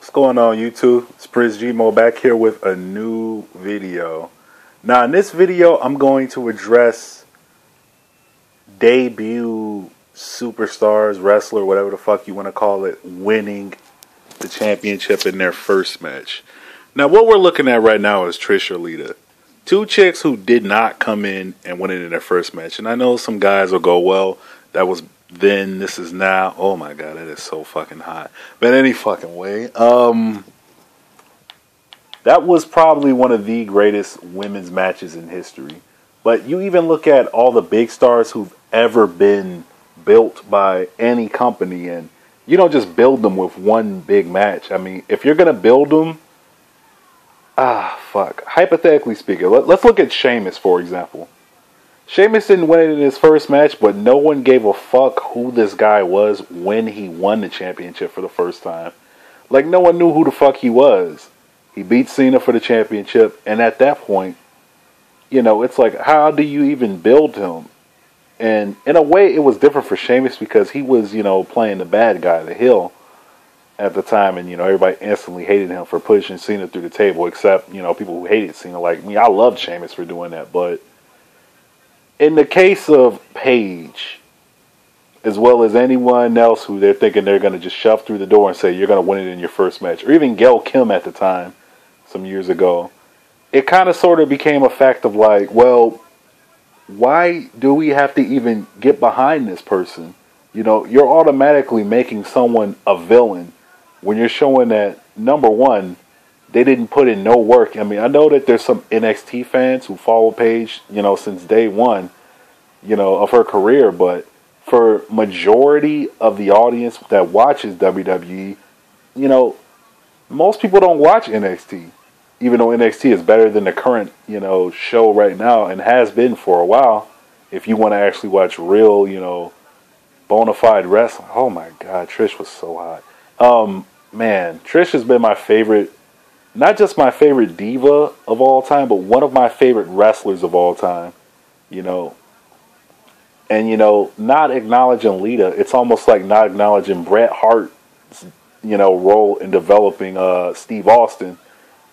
What's going on, YouTube? It's Prince Gmo back here with a new video. Now, in this video, I'm going to address debut superstars, wrestler, whatever the fuck you want to call it, winning the championship in their first match. Now, what we're looking at right now is Trish or Lita. Two chicks who did not come in and win it in their first match. And I know some guys will go, well, that was then, this is now. Oh my god, that is so fucking hot. But any fucking way, that was probably one of the greatest women's matches in history. But you even look at all the big stars who've ever been built by any company, and you don't just build them with one big match. I mean, if you're gonna build them, hypothetically speaking, let's look at Sheamus, for example. Sheamus didn't win it in his first match, but no one gave a fuck who this guy was when he won the championship for the first time. Like, no one knew who the fuck he was. He beat Cena for the championship, and at that point, you know, it's like, how do you even build him? And in a way, it was different for Sheamus because he was, you know, playing the bad guy, the heel, at the time, and, you know, everybody instantly hated him for pushing Cena through the table, except, you know, people who hated Cena like me. I loved Sheamus for doing that, but in the case of Paige, as well as anyone else who they're thinking they're going to just shove through the door and say you're going to win it in your first match, or even Gail Kim at the time, some years ago, it kind of sort of became a fact of like, well, why do we have to even get behind this person? You know, you're automatically making someone a villain when you're showing that, number one, they didn't put in no work. I mean, I know that there's some NXT fans who follow Paige, you know, since day one, you know, of her career. But for majority of the audience that watches WWE, you know, most people don't watch NXT. Even though NXT is better than the current, you know, show right now and has been for a while. If you want to actually watch real, you know, bona fide wrestling. Oh my God, Trish was so hot. Man, Trish has been my favorite. Not just my favorite diva of all time, but one of my favorite wrestlers of all time, you know. And, you know, not acknowledging Lita, it's almost like not acknowledging Bret Hart's, you know, role in developing Steve Austin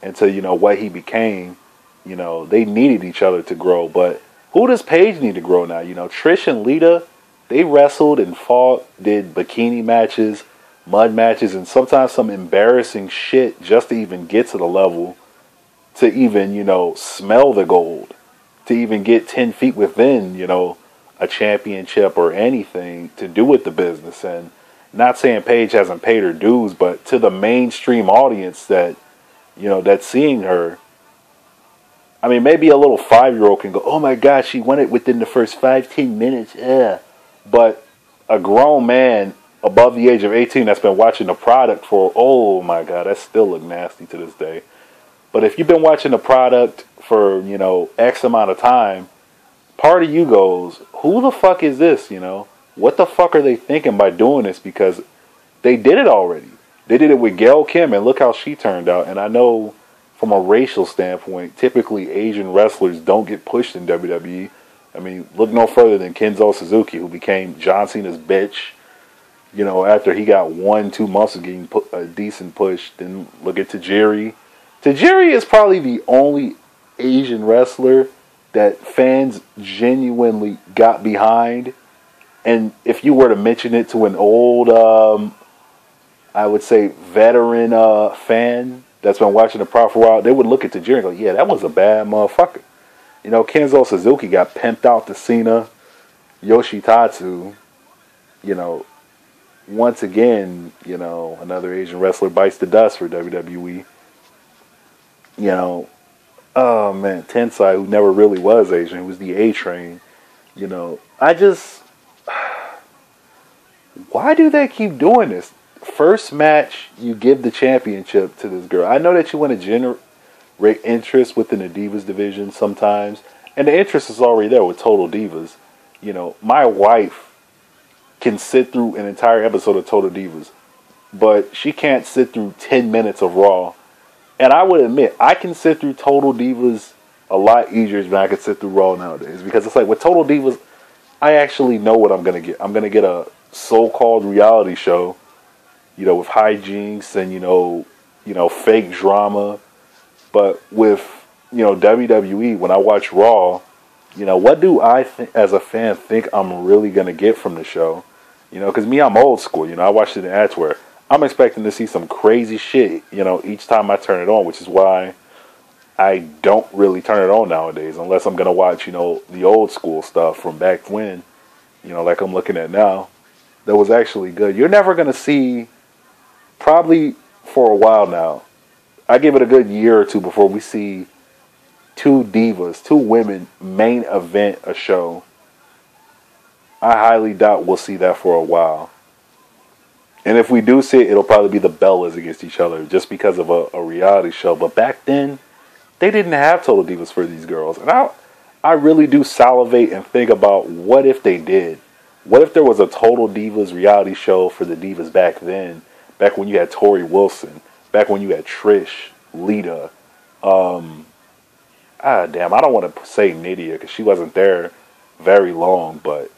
into, you know, what he became. You know, they needed each other to grow. But who does Paige need to grow now? You know, Trish and Lita, they wrestled and fought, did bikini matches, mud matches, and sometimes some embarrassing shit just to even get to the level to even, you know, smell the gold, to even get 10 feet within, you know, a championship or anything to do with the business. And not saying Paige hasn't paid her dues, but to the mainstream audience that, you know, that's seeing her, I mean, maybe a little 5-year-old can go, oh my God, she won it within the first 5-10 minutes. Yeah. But a grown man above the age of 18 that's been watching the product for, oh my God, that still look nasty to this day. But if you've been watching the product for, you know, X amount of time, part of you goes, who the fuck is this, you know? What the fuck are they thinking by doing this? Because they did it already. They did it with Gail Kim, and look how she turned out. And I know from a racial standpoint, typically Asian wrestlers don't get pushed in WWE. I mean, look no further than Kenzo Suzuki, who became John Cena's bitch, you know, after he got 1-2 months of getting a decent push. Then look at Tajiri. Tajiri is probably the only Asian wrestler that fans genuinely got behind. And if you were to mention it to an old, I would say, veteran fan that's been watching the Pro for a while, they would look at Tajiri and go, yeah, that was a bad motherfucker. You know, Kenzo Suzuki got pimped out to Cena. Yoshitatsu, you know, once again, you know, another Asian wrestler bites the dust for WWE. You know, oh man, Tensai, who never really was Asian, who was the A-Train. You know, why do they keep doing this? First match, you give the championship to this girl. I know that you want to generate interest within the Divas division sometimes, and the interest is already there with Total Divas. You know, my wife can sit through an entire episode of Total Divas, but she can't sit through 10 minutes of Raw. And I would admit, I can sit through Total Divas a lot easier than I could sit through Raw nowadays. Because it's like, with Total Divas, I actually know what I'm going to get. I'm going to get a so-called reality show, you know, with hijinks and, you know, fake drama. But with, WWE, when I watch Raw, what do I as a fan think I'm really going to get from the show? Because me, I'm old school. I watched it in ads where I'm expecting to see some crazy shit, each time I turn it on, which is why I don't really turn it on nowadays unless I'm going to watch, the old school stuff from back when, like I'm looking at now, that was actually good. You're never going to see, probably for a while now, I give it a good year or two before we see two divas, two women main event a show. I highly doubt we'll see that for a while. And if we do see it, it'll probably be the Bellas against each other just because of a reality show. But back then, they didn't have Total Divas for these girls. And I really do salivate and think about what if they did. What if there was a Total Divas reality show for the divas back then? Back when you had Tori Wilson. Back when you had Trish, Lita. Damn, I don't want to say Nydia because she wasn't there very long. But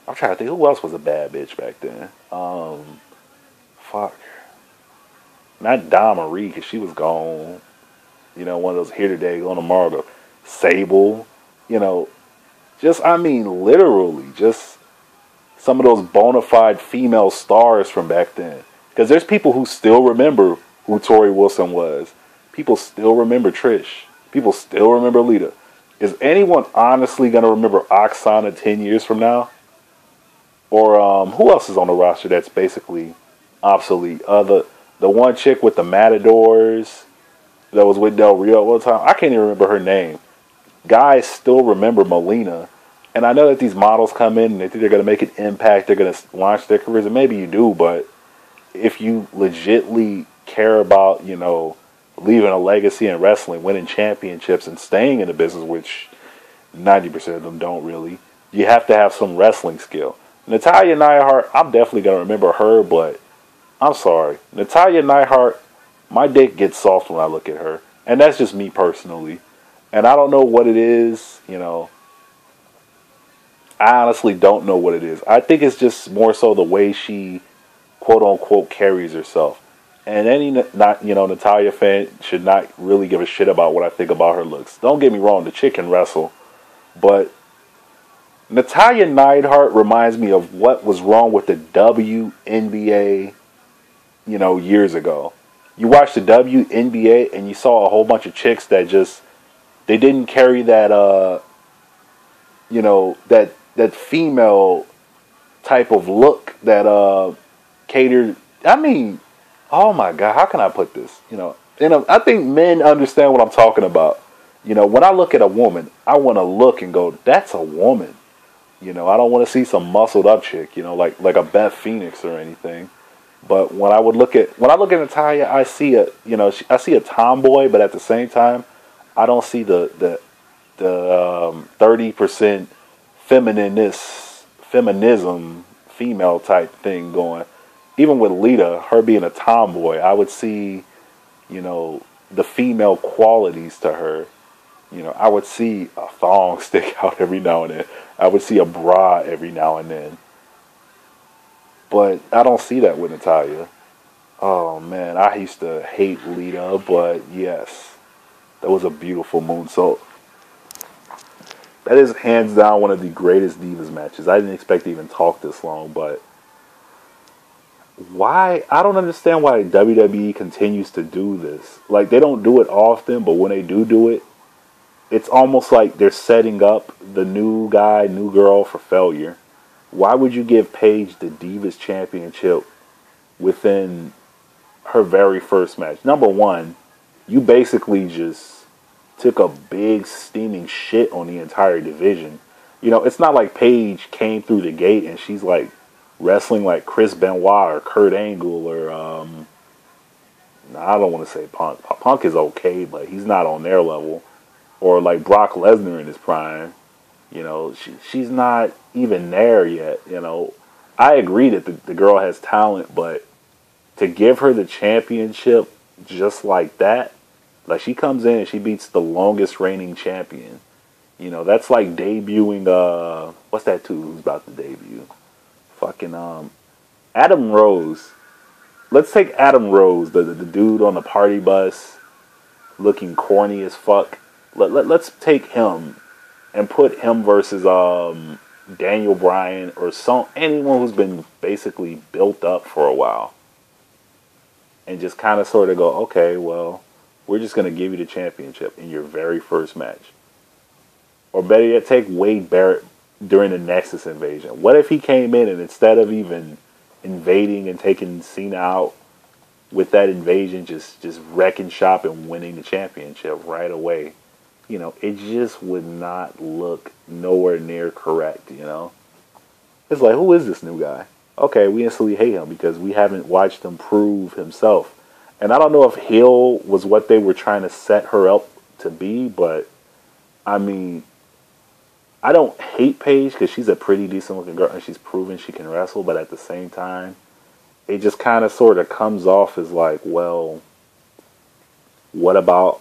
I'm trying to think, who else was a bad bitch back then? Fuck. Not Donna Marie because she was gone. One of those here today, gone tomorrow. Sable. Literally, just some of those bona fide female stars from back then. Because there's people who still remember who Tori Wilson was. People still remember Trish. People still remember Lita. Is anyone honestly going to remember Oksana 10 years from now? Or who else is on the roster that's basically obsolete? The one chick with the Matadors that was with Del Rio all the time. I can't even remember her name. Guys still remember Melina. And I know that these models come in and they think they're going to make an impact. They're going to launch their careers. And maybe you do, but if you legitly care about, leaving a legacy in wrestling, winning championships, and staying in the business, which 90% of them don't really, you have to have some wrestling skill. Natalya Neidhart, I'm definitely going to remember her, but I'm sorry. Natalya Neidhart, my dick gets soft when I look at her. And that's just me personally. And I don't know what it is, I honestly don't know what it is. I think it's just more so the way she, quote unquote, carries herself. And any Natalya fan should not really give a shit about what I think about her looks. Don't get me wrong, the chick can wrestle. But Natalya Neidhart reminds me of what was wrong with the WNBA, years ago. You watched the WNBA and you saw a whole bunch of chicks that just, they didn't carry that, that female type of look that catered. Oh my God, how can I put this? I think men understand what I'm talking about. When I look at a woman, I want to look and go, that's a woman. I don't want to see some muscled up chick, like a Beth Phoenix or anything. But when I look at Natalya, I see I see a tomboy, but at the same time, I don't see the 30% feminism, female type thing going. Even with Lita, her being a tomboy, I would see, the female qualities to her. I would see a thong stick out every now and then. I would see a bra every now and then. But I don't see that with Natalya. Oh man, I used to hate Lita, but yes, that was a beautiful moonsault. That is hands down one of the greatest Divas matches. I didn't expect to even talk this long, but why? I don't understand why WWE continues to do this. Like, they don't do it often, but when they do it, it's almost like they're setting up the new guy, new girl for failure. Why would you give Paige the Divas Championship within her very first match? Number one, you basically just took a big steaming shit on the entire division. It's not like Paige came through the gate and she's like wrestling like Chris Benoit or Kurt Angle or I don't want to say Punk. Punk is okay, but he's not on their level. Or like Brock Lesnar in his prime. She's not even there yet. I agree that the girl has talent, but to give her the championship just like that, like she comes in and she beats the longest reigning champion. That's like debuting, what's that dude who's about to debut? Fucking, Adam Rose. let's take Adam Rose, the dude on the party bus, looking corny as fuck. Let's take him and put him versus Daniel Bryan or anyone who's been basically built up for a while, and just kind of sort of go, okay, well, we're just going to give you the championship in your very first match. Or better yet, take Wade Barrett during the Nexus invasion. What if he came in and instead of even invading and taking Cena out with that invasion, just wrecking shop and winning the championship right away? You know, it just would not look nowhere near correct, you know? It's like, who is this new guy? Okay, we instantly hate him because we haven't watched him prove himself. And I don't know if heel was what they were trying to set her up to be, but I mean, I don't hate Paige because she's a pretty decent looking girl and she's proven she can wrestle, but at the same time, it just kind of sort of comes off as like, well, what about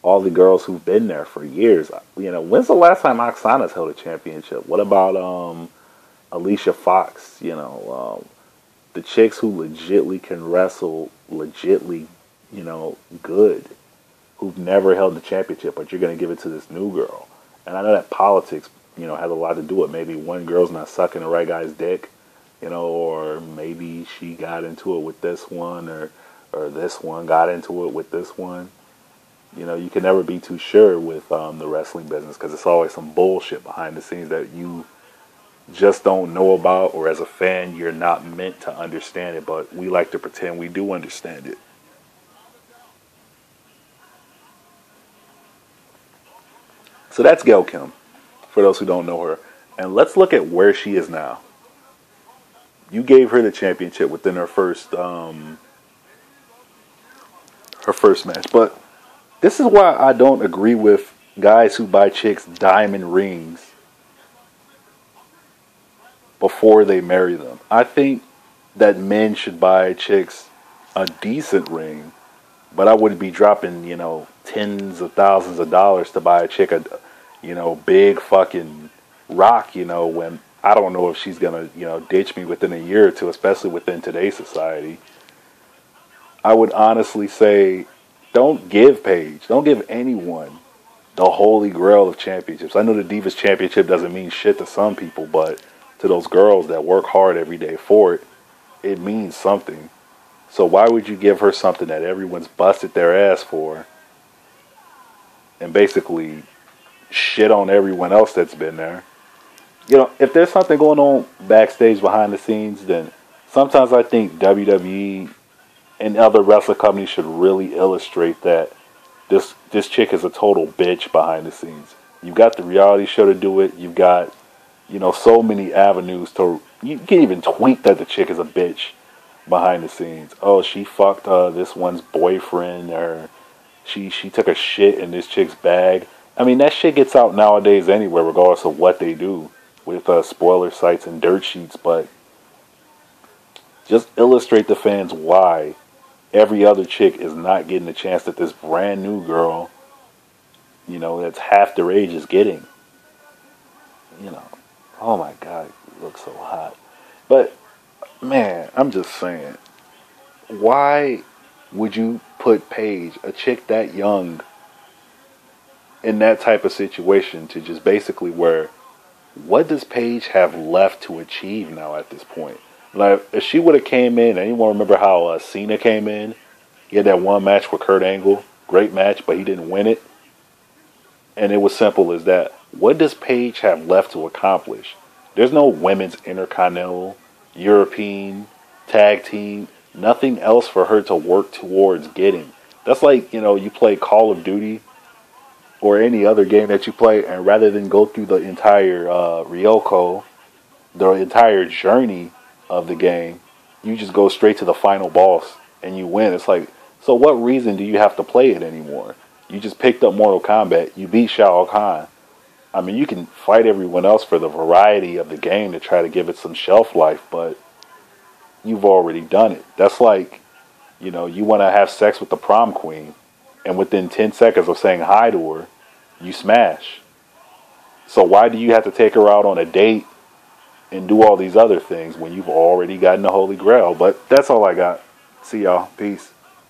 all the girls who've been there for years? You know, when's the last time Oksana's held a championship? What about Alicia Fox? You know, the chicks who legitly can wrestle, legitly, you know, good, who've never held the championship, but you're going to give it to this new girl. And I know that politics, you know, has a lot to do with it. Maybe one girl's not sucking the right guy's dick, you know, or maybe she got into it with this one, or this one got into it with this one. You know, you can never be too sure with the wrestling business because it's always some bullshit behind the scenes that you just don't know about, or as a fan, you're not meant to understand it, but we like to pretend we do understand it. So that's Gail Kim, for those who don't know her. And let's look at where she is now. You gave her the championship within her first match. But this is why I don't agree with guys who buy chicks diamond rings before they marry them. I think that men should buy chicks a decent ring, but I wouldn't be dropping, you know, tens of thousands of dollars to buy a chick a, you know, big fucking rock, you know, when I don't know if she's gonna, you know, ditch me within a year or two, especially within today's society. I would honestly say, don't give anyone the holy grail of championships. I know the Divas Championship doesn't mean shit to some people, but to those girls that work hard every day for it, it means something. So why would you give her something that everyone's busted their ass for and basically shit on everyone else that's been there? You know, if there's something going on backstage behind the scenes, then sometimes I think WWE and other wrestling companies should really illustrate that this chick is a total bitch behind the scenes. You've got the reality show to do it. You've got, you know, so many avenues to, you can even tweet that the chick is a bitch behind the scenes. Oh, she fucked this one's boyfriend, or she took a shit in this chick's bag. I mean, that shit gets out nowadays anywhere, regardless of what they do with spoiler sites and dirt sheets. But just illustrate the fans why every other chick is not getting the chance that this brand new girl, you know, that's half their age is getting. You know, oh my God, you look so hot. But man, I'm just saying, why would you put Paige, a chick that young, in that type of situation to just basically where, what does Paige have left to achieve now at this point? Like, if she would have came in, anyone remember how Cena came in? He had that one match with Kurt Angle, great match, but he didn't win it. And it was simple as that. What does Paige have left to accomplish? There's no women's intercontinental, European, tag team, nothing else for her to work towards getting. That's like, you know, you play Call of Duty or any other game that you play, and rather than go through the entire Ryoko, the entire journey of the game, you just go straight to the final boss and you win. It's like, so what reason do you have to play it anymore? You just picked up Mortal Kombat, you beat Shao Kahn. I mean, you can fight everyone else for the variety of the game to try to give it some shelf life, but you've already done it. That's like, you know, you want to have sex with the prom queen, and within 10 seconds of saying hi to her, you smash. So why do you have to take her out on a date and do all these other things when you've already gotten the Holy Grail. But that's all I got. See y'all. Peace.